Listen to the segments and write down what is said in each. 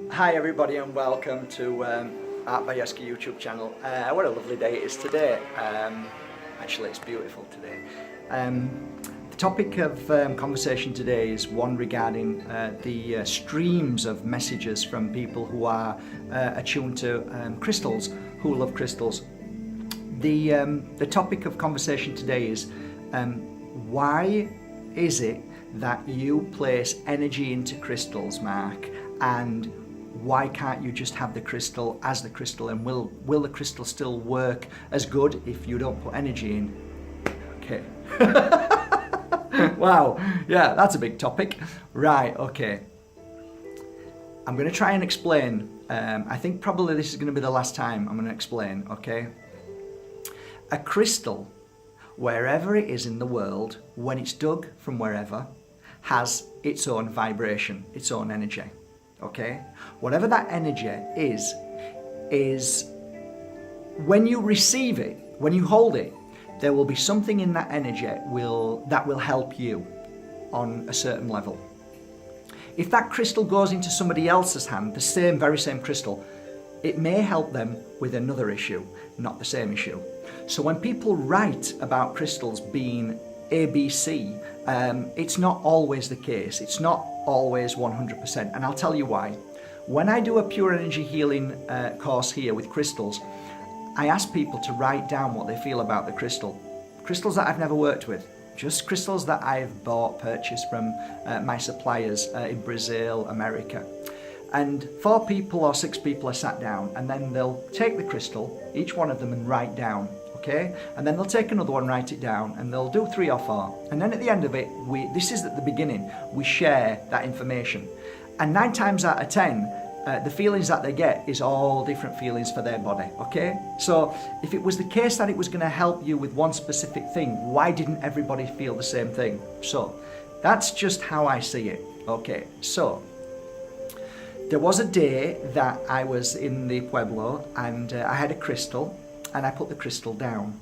Hi everybody and welcome to Art by Yeski YouTube channel. What a lovely day it is today. Actually it's beautiful today. The topic of conversation today is one regarding the streams of messages from people who are attuned to crystals, who love crystals. The topic of conversation today is why is it that you place energy into crystals, Mark, and why can't you just have the crystal as the crystal, and will the crystal still work as good if you don't put energy in? Okay. Wow, yeah, that's a big topic. Right, okay. I'm going to try and explain. I think probably this is going to be the last time I'm going to explain, okay? A crystal, wherever it is in the world, when it's dug from wherever, has its own vibration, its own energy, okay? Whatever that energy is when you receive it, when you hold it, there will be something in that energy that will help you on a certain level. If that crystal goes into somebody else's hand, the very same crystal, it may help them with another issue, not the same issue. So when people write about crystals being ABC, it's not always the case. It's not always 100%, and I'll tell you why. When I do a pure energy healing course here with crystals, I ask people to write down what they feel about the crystal. Crystals that I've never worked with, just crystals that I've purchased from my suppliers in Brazil, America. And 4 people or 6 people are sat down, and then they'll take the crystal, each one of them, and write down. Okay? And then they'll take another one, write it down, and they'll do 3 or 4. And then at the end of it, this is at the beginning, we share that information. And 9 times out of 10, the feelings that they get is all different feelings for their body, okay? So if it was the case that it was going to help you with one specific thing, why didn't everybody feel the same thing? So that's just how I see it, okay? So there was a day that I was in the Pueblo, and I had a crystal, and I put the crystal down,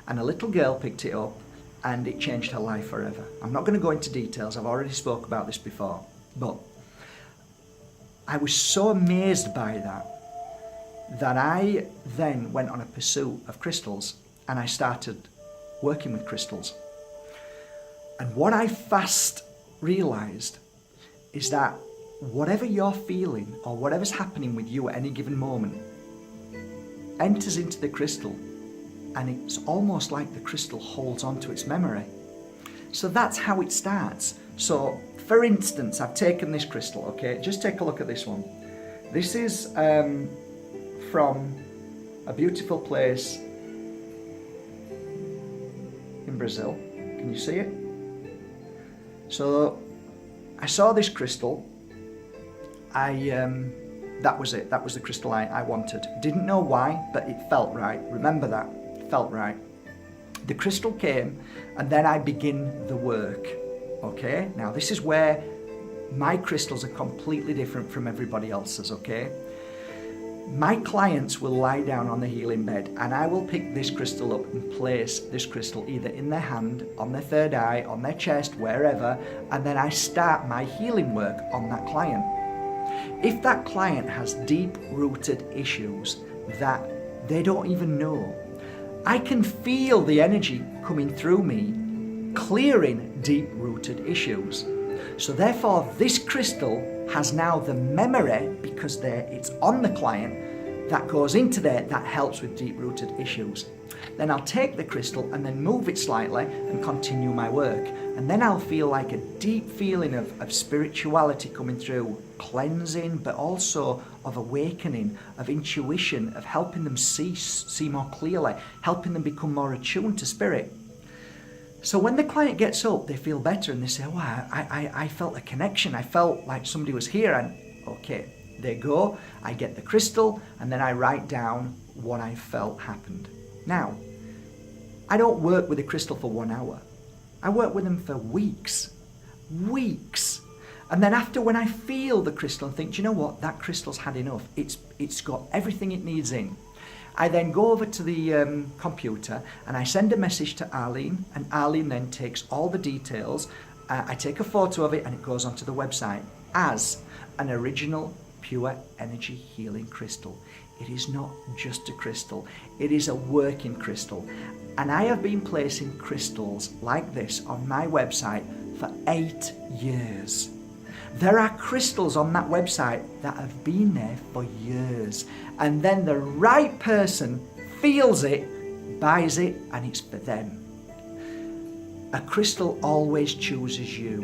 and a little girl picked it up, and it changed her life forever. I'm not going to go into details, I've already spoke about this before, but I was so amazed by that I then went on a pursuit of crystals, and I started working with crystals. And what I fast realized is that whatever you're feeling or whatever's happening with you at any given moment enters into the crystal, and it's almost like the crystal holds on to its memory. So that's how it starts. So for instance, I've taken this crystal, okay? Just take a look at this one. This is from a beautiful place in Brazil. Can you see it? So I saw this crystal. That was it. That was the crystal I wanted. Didn't know why, but it felt right. Remember that. It felt right. The crystal came, and then I begin the work. Okay? Now this is where my crystals are completely different from everybody else's, okay? My clients will lie down on the healing bed, and I will pick this crystal up and place this crystal either in their hand, on their third eye, on their chest, wherever, and then I start my healing work on that client. If that client has deep-rooted issues that they don't even know, I can feel the energy coming through me, clearing deep-rooted issues. So therefore, this crystal has now the memory, because it's on the client, that goes into there, that helps with deep-rooted issues. Then I'll take the crystal and then move it slightly and continue my work. And then I'll feel like a deep feeling of spirituality coming through, cleansing, but also of awakening, of intuition, of helping them see more clearly, helping them become more attuned to spirit. So when the client gets up, they feel better, and they say, wow, I felt a connection. I felt like somebody was here. And okay, they go, I get the crystal, and then I write down what I felt happened. Now, I don't work with a crystal for 1 hour. I work with them for weeks. And then after, when I feel the crystal and think, do you know what, that crystal's had enough. It's got everything it needs in. I then go over to the computer and I send a message to Arlene, and Arlene then takes all the details. I take a photo of it and it goes onto the website as an original pure energy healing crystal. It is not just a crystal, it is a working crystal. And I have been placing crystals like this on my website for 8 years. There are crystals on that website that have been there for years, and then the right person feels it, buys it, and it's for them. A crystal always chooses you.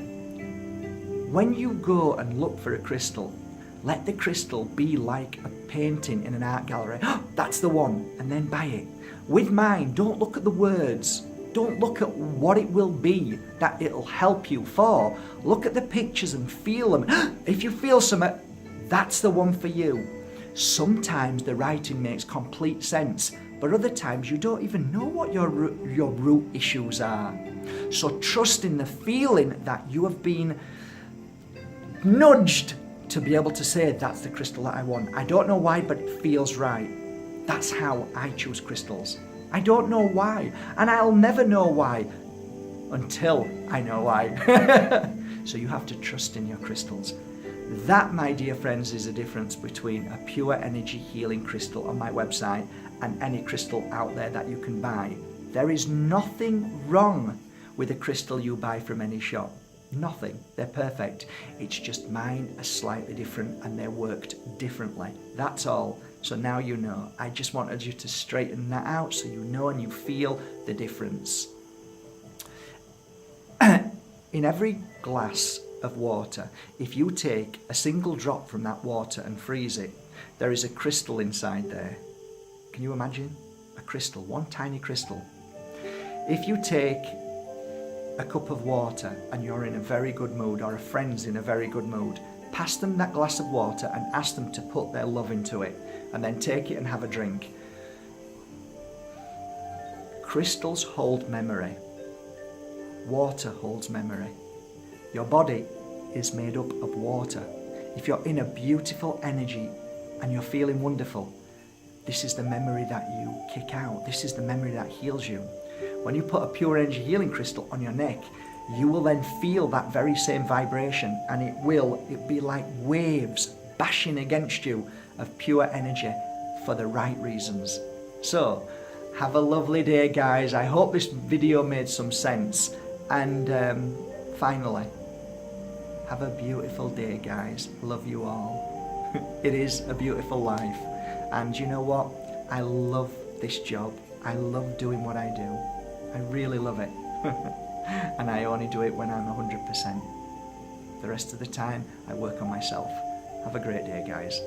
When you go and look for a crystal, let the crystal be like a painting in an art gallery. Oh, that's the one, and then buy it. With mine, don't look at the words. Don't look at what it will be that it'll help you for. Look at the pictures and feel them. If you feel something, that's the one for you. Sometimes the writing makes complete sense, but other times you don't even know what your root issues are. So trust in the feeling that you have been nudged to be able to say, that's the crystal that I want. I don't know why, but it feels right. That's how I choose crystals. I don't know why, and I'll never know why until I know why. So you have to trust in your crystals. That, my dear friends, is the difference between a pure energy healing crystal on my website and any crystal out there that you can buy. There is nothing wrong with a crystal you buy from any shop. Nothing. They're perfect. It's just mine are slightly different and they're worked differently. That's all. So now you know. I just wanted you to straighten that out so you know and you feel the difference. In every glass of water, if you take a single drop from that water and freeze it, there is a crystal inside there. Can you imagine? A crystal, one tiny crystal. If you take a cup of water and you're in a very good mood, or a friend's in a very good mood, pass them that glass of water and ask them to put their love into it, and then take it and have a drink. Crystals hold memory. Water holds memory. Your body is made up of water. If you're in a beautiful energy and you're feeling wonderful, this is the memory that you kick out. This is the memory that heals you. When you put a pure energy healing crystal on your neck, you will then feel that very same vibration, and it'll be like waves bashing against you of pure energy for the right reasons. So, have a lovely day, guys. I hope this video made some sense. And finally, have a beautiful day, guys. Love you all. It is a beautiful life. And you know what? I love this job. I love doing what I do. I really love it. And I only do it when I'm 100%. The rest of the time, I work on myself. Have a great day, guys.